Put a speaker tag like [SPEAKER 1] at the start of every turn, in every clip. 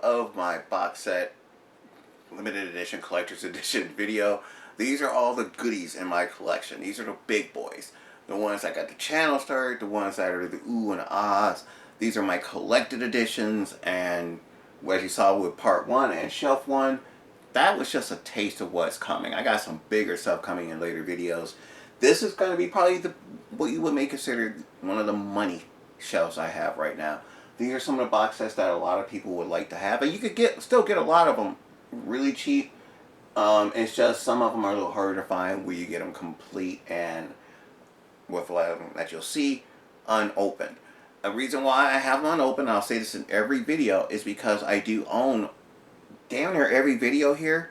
[SPEAKER 1] of my box set limited edition collector's edition video. These are all the goodies in my collection. These are the big boys. The ones that got the channel started, the ones that are the ooh and ahs. These are my collected editions, and as you saw with part 1 and shelf 1, that was just a taste of what's coming. I got some bigger stuff coming in later videos. This is going to be probably what you would may consider one of the money shelves I have right now. These are some of the box sets that a lot of people would like to have, and you could still get a lot of them really cheap. It's just some of them are a little harder to find where you get them complete and with a lot of them that you'll see unopened. A reason why I have them unopened, I'll say this in every video, is because I do own damn near every video here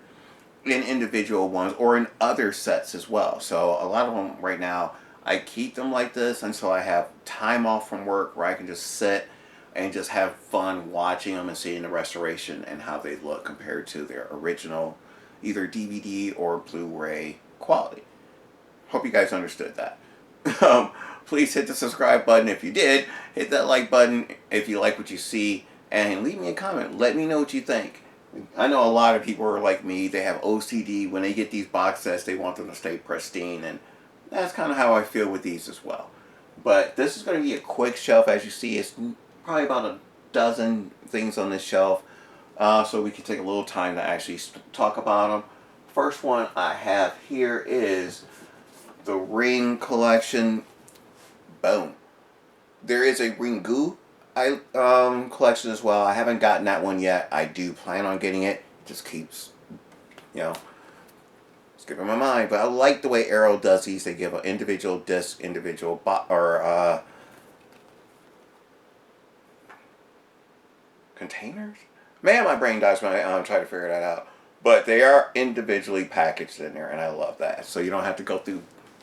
[SPEAKER 1] in individual ones or in other sets as well. So a lot of them right now, I keep them like this until I have time off from work where I can just sit and just have fun watching them and seeing the restoration and how they look compared to their original either DVD or Blu-ray quality. Hope you guys understood that. Please hit the subscribe button if you did. Hit that like button if you like what you see, and leave me a comment. Let me know what you think. I know a lot of people are like me. They have OCD. When they get these box sets, they want them to stay pristine, and that's kind of how I feel with these as well. But this is going to be a quick shelf. As you see, it's probably about a dozen things on this shelf, so we can take a little time to actually talk about them. First one I have here is the Ring collection. Boom. There is a Ringu collection as well. I haven't gotten that one yet. I do plan on getting it. It just keeps, skipping my mind. But I like the way Arrow does these. They give an individual disc, individual containers? Man, my brain dies when I try to figure that out. But they are individually packaged in there, and I love that. So you don't have to go through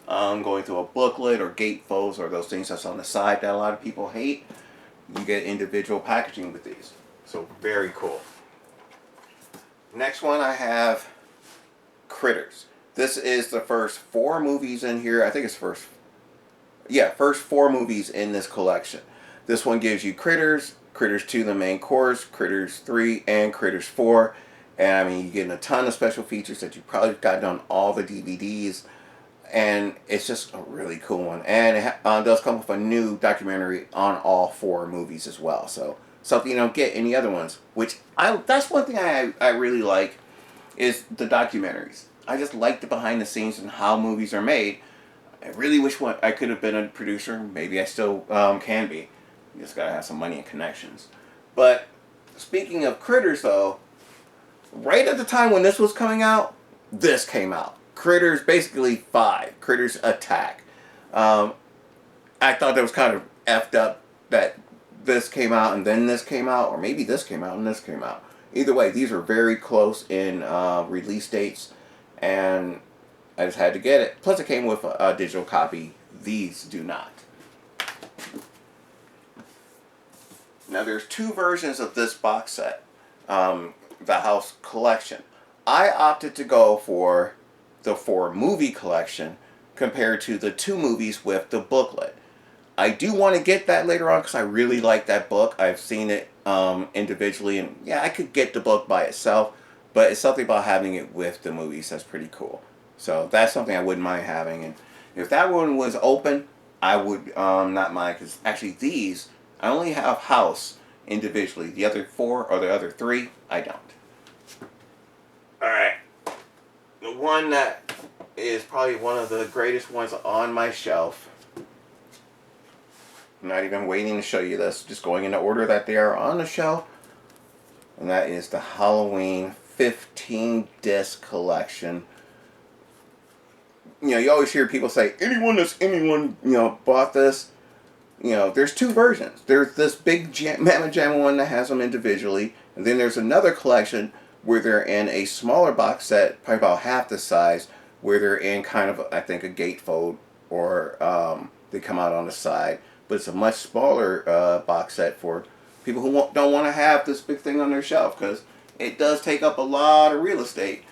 [SPEAKER 1] going through a booklet or gatefolds or those things that's on the side that a lot of people hate. You get individual packaging with these. So very cool. Next one I have Critters. This is the first 4 movies in here. I think it's first 4 movies in this collection. This one gives you Critters, Critters 2 the main course, Critters 3, and Critters 4. And I mean, you're getting a ton of special features that you probably got on all the DVDs. And it's just a really cool one. And it does come with a new documentary on all 4 movies as well. So something you don't get any other ones. Which, that's one thing I really like, is the documentaries. I just like the behind the scenes and how movies are made. I really wish I could have been a producer. Maybe I still can be. You just gotta have some money and connections. But speaking of Critters though, right at the time when this was coming out, this came out. Critters basically 5. Critters Attack. I thought that was kind of effed up that this came out and then this came out, or maybe this came out and this came out. Either way, these are very close in release dates, and I just had to get it. Plus it came with a digital copy. These do not. Now there's 2 versions of this box set, the House collection. I opted to go for the 4 movie collection compared to the 2 movies with the booklet. I do want to get that later on because I really like that book. I've seen it individually, and yeah, I could get the book by itself, but it's something about having it with the movies that's pretty cool. So that's something I wouldn't mind having, and if that one was open, I would not mind, because actually these, I only have House individually. The other 4 or the other 3, I don't. Alright. The one that is probably one of the greatest ones on my shelf. I'm not even waiting to show you this. Just going in the order that they are on the shelf. And that is the Halloween 15 disc collection. You always hear people say, anyone, bought this. There's 2 versions. There's this big Mamma Jamma one that has them individually. And then there's another collection where they're in a smaller box set, probably about half the size, where they're in kind of, I think, a gatefold, or they come out on the side. But it's a much smaller box set for people who don't want to have this big thing on their shelf, because it does take up a lot of real estate,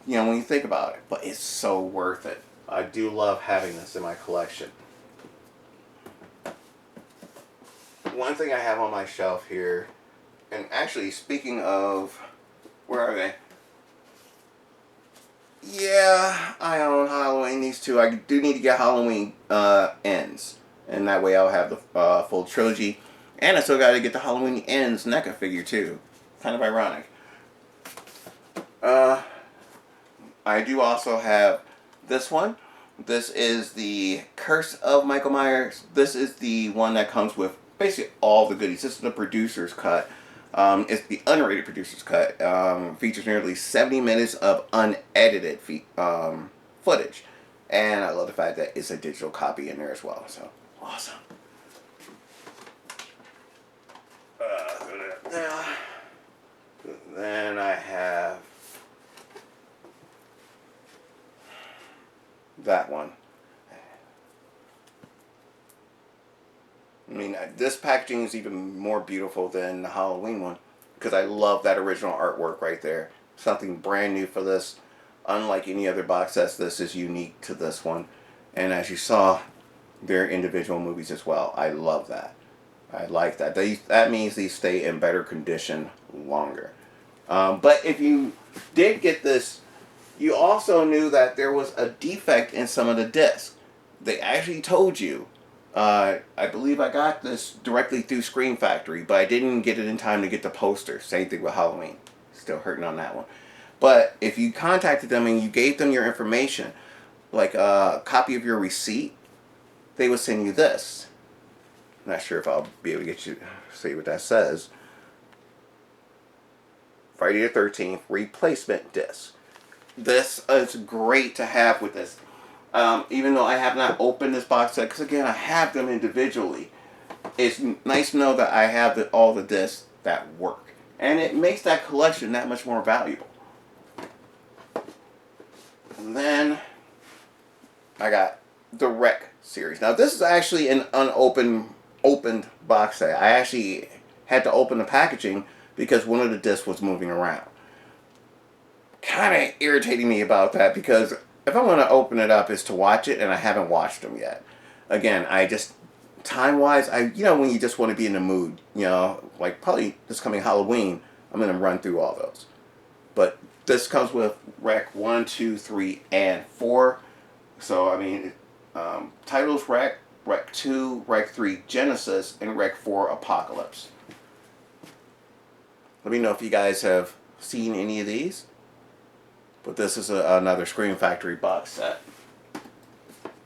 [SPEAKER 1] when you think about it. But it's so worth it. I do love having this in my collection. One thing I have on my shelf here And actually, speaking of, where are they? Yeah, I own Halloween. These two, I do need to get Halloween Ends, and that way I'll have the full trilogy. And I still got to get the Halloween Ends NECA figure too. Kind of ironic. Uh, I do also have this one. This is the Curse of Michael Myers. This is the one that comes with basically all the goodies. This is the producer's cut. It's the unrated producer's cut. Features nearly 70 minutes of unedited footage. And I love the fact that it's a digital copy in there as well. So, awesome. Then I have that one. I mean, this packaging is even more beautiful than the Halloween one because I love that original artwork right there. Something brand new for this. Unlike any other box sets, this is unique to this one. And as you saw, they're individual movies as well. I love that. I like that. That means these stay in better condition longer. But if you did get this, you also knew that there was a defect in some of the discs. They actually told you. I believe I got this directly through Screen Factory, but I didn't get it in time to get the poster. Same thing with Halloween. Still hurting on that one. But if you contacted them and you gave them your information, like a copy of your receipt, they would send you this. Not sure if I'll be able to get you to see what that says. Friday the 13th replacement disc. This is great to have with this. Even though I have not opened this box set, because again, I have them individually. It's nice to know that I have all the discs that work. And it makes that collection that much more valuable. And then I got the Wreck series. Now this is actually an opened box set. I actually had to open the packaging because one of the discs was moving around. Kind of irritating me about that because if I want to open it up is to watch it, and I haven't watched them yet. Again, I just, time-wise, when you just want to be in the mood, like probably this coming Halloween, I'm going to run through all those. But this comes with Rec 1, 2, 3, and 4. So, I mean, titles Rec 2, Rec 3 Genesis, and Rec 4 Apocalypse. Let me know if you guys have seen any of these. But this is another Screen Factory box set.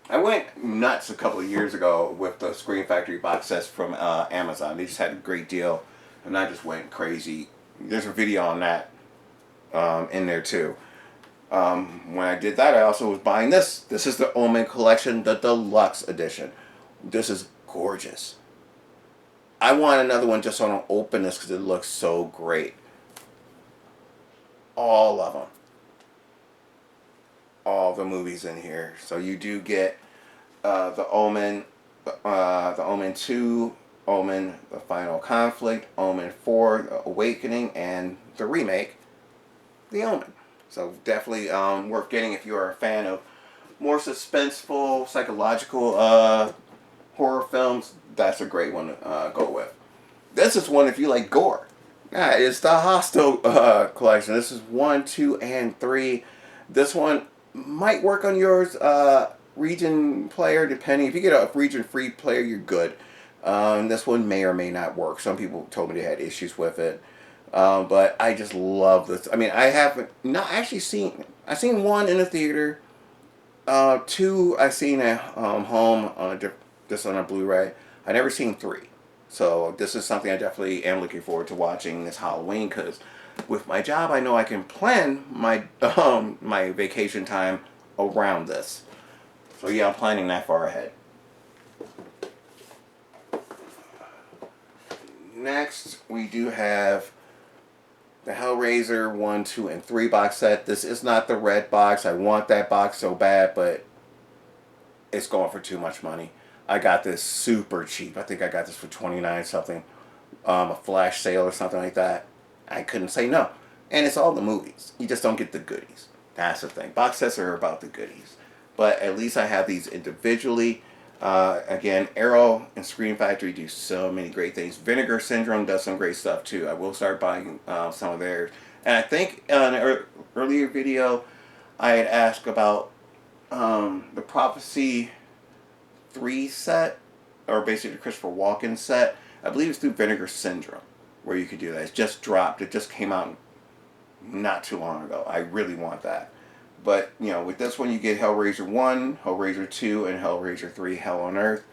[SPEAKER 1] I went nuts a couple of years ago with the Screen Factory box sets from Amazon. They just had a great deal, and I just went crazy. There's a video on that in there too. When I did that, I also was buying this. This is the Omen Collection, the Deluxe Edition. This is gorgeous. I want another one just so I don't open this because it looks so great. All of them. All the movies in here. So you do get the Omen 2, Omen the Final Conflict, Omen 4 the Awakening, and the remake, The Omen. So definitely worth getting if you are a fan of more suspenseful, psychological horror films. That's a great one to go with. This is one if you like gore. Yeah, it's the Hostel collection. This is 1, 2, and 3. This one might work on yours region player, depending. If you get a region free player, you're good. This one may or may not work. Some people told me they had issues with it. But I just love this. I mean, I haven't not actually seen. I've seen one in the theater. 2 I've seen at home on just on a Blu-ray. I've never seen 3. So this is something I definitely am looking forward to watching this Halloween because with my job, I know I can plan my my vacation time around this. So yeah, I'm planning that far ahead. Next, we do have the Hellraiser 1, 2, and 3 box set. This is not the red box. I want that box so bad, but it's going for too much money. I got this super cheap. I think I got this for $29 something. A flash sale or something like that. I couldn't say no. And it's all the movies. You just don't get the goodies. That's the thing. Box sets are about the goodies. But at least I have these individually. Again, Arrow and Screen Factory do so many great things. Vinegar Syndrome does some great stuff too. I will start buying some of theirs. And I think in an earlier video, I had asked about the Prophecy 3 set, or basically the Christopher Walken set. I believe it's through Vinegar Syndrome where you could do that. It's just dropped. It just came out not too long ago. I really want that. But, you know, with this one you get Hellraiser 1, Hellraiser 2, and Hellraiser 3 Hell on Earth.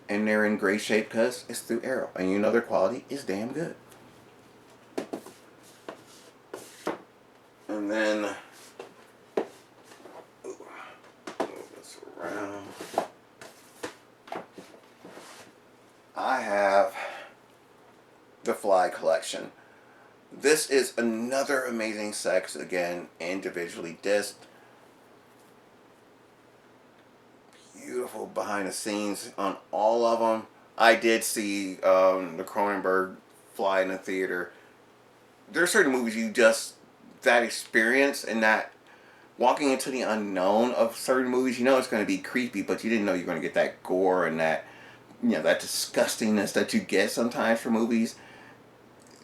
[SPEAKER 1] And they're in great shape because it's through Arrow. And you know their quality is damn good. And then, move this around. I have the Fly collection. This is another amazing set, again, individually disced. Beautiful behind the scenes on all of them. I did see the Cronenberg Fly in the theater. There are certain movies you just, that experience and that walking into the unknown of certain movies, you know it's going to be creepy, but you didn't know you're going to get that gore and that, you know, that disgustingness that you get sometimes from movies.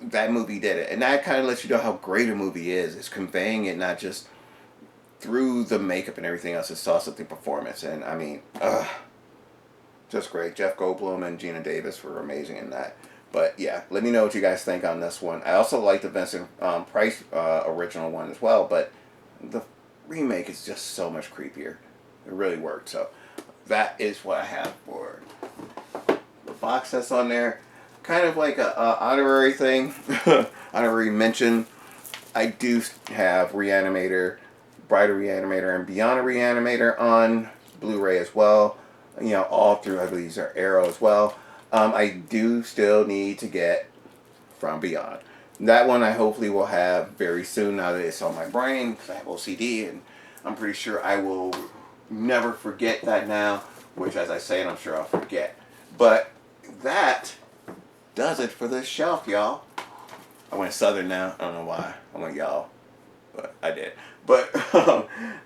[SPEAKER 1] That movie did it. And that kind of lets you know how great a movie is. It's conveying it not just through the makeup and everything else. It's also the performance. And I mean, just great. Jeff Goldblum and Gina Davis were amazing in that. But yeah, let me know what you guys think on this one. I also like the Vincent Price original one as well. But the remake is just so much creepier. It really worked. So that is what I have for the box that's on there. Kind of like a honorary thing, honorary mention. I do have Reanimator, Bride of Reanimator, and Beyond a Reanimator on Blu-ray as well. You know, all through, I believe these are Arrow as well. I do still need to get From Beyond. That one I hopefully will have very soon now that it's on my brain, because I have OCD, and I'm pretty sure I will never forget that now, which as I say it, I'm sure I'll forget. But that does it for this shelf, y'all. I went Southern now. I don't know why. I went y'all. But I did. But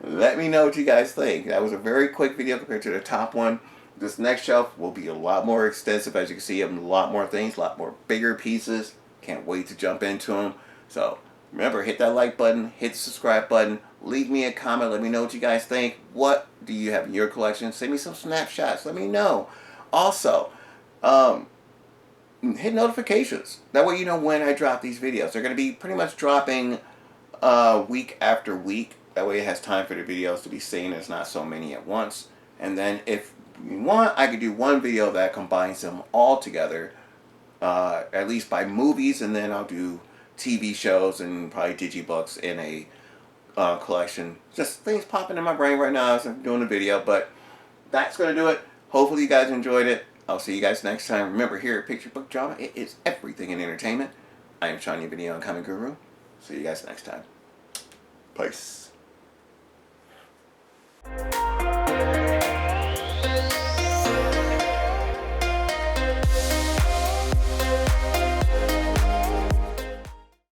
[SPEAKER 1] let me know what you guys think. That was a very quick video compared to the top one. This next shelf will be a lot more extensive. As you can see, a lot more things, a lot more bigger pieces. Can't wait to jump into them. So remember, hit that like button, hit the subscribe button, leave me a comment, let me know what you guys think. What do you have in your collection? Send me some snapshots. Let me know. Also, hit notifications. That way you know when I drop these videos. They're going to be pretty much dropping week after week. That way it has time for the videos to be seen. It's not so many at once. And then if you want, I could do one video that combines them all together, at least by movies, and then I'll do TV shows and probably digibooks in a collection. Just things popping in my brain right now as I'm doing the video, but that's going to do it. Hopefully you guys enjoyed it. I'll see you guys next time. Remember, here at Picture Book Drama, it is everything in entertainment. I am Shawnee Video and Comic Guru. See you guys next time. Peace.